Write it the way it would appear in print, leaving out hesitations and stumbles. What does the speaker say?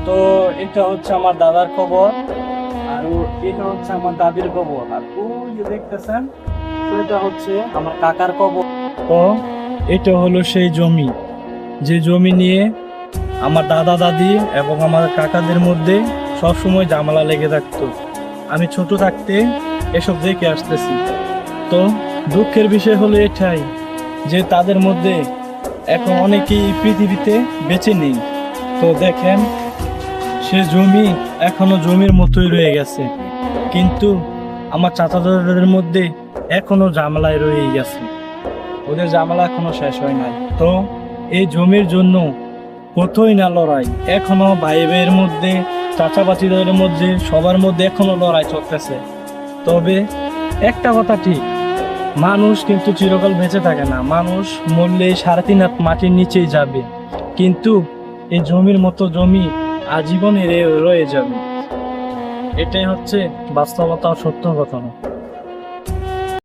তো এটা হচ্ছে আমার দাদার কবর, আর এটা হচ্ছে আমার দাদির কবর, আর ওই যে দেখতেছেন তো এটা হচ্ছে আমার কাকার কবর। তো এটা হলো সেই জমি, যে জমি নিয়ে আমার দাদা দাদি এবং আমার কাকাদের মধ্যে সবসময় ঝামেলা লেগে থাকতো। আমি ছোট থাকতে এসব দেখে আসতেছি। তো দুঃখের বিষয় হলো এটাই যে তাদের মধ্যে এখন অনেকেই পৃথিবীতে বেঁচে নেই। তো দেখেন, সে জমি এখনো জমির মতোই রয়ে গেছে, কিন্তু আমার চাচা দাদাদের মধ্যে এখনো ঝামেলায় রয়ে গেছে, ওদের ঝামেলা এখনো শেষ হয় নাই। তো এই জমির জন্য কতই না লড়াই, এখনো ভাই ভাইয়ের মধ্যে, চাচা চাচিদের মধ্যে, সবার মধ্যে এখনো লড়াই চলতেছে। তবে একটা কথা ঠিক, মানুষ কিন্তু চিরকাল বেঁচে থাকে না, মানুষ মরলে 3.5 হাত মাটির নিচেই যাবে, কিন্তু এই জমির মতো জমি আজীবন রয়ে যাবে। এটাই হচ্ছে বাস্তবতা ও সত্য ঘটনা।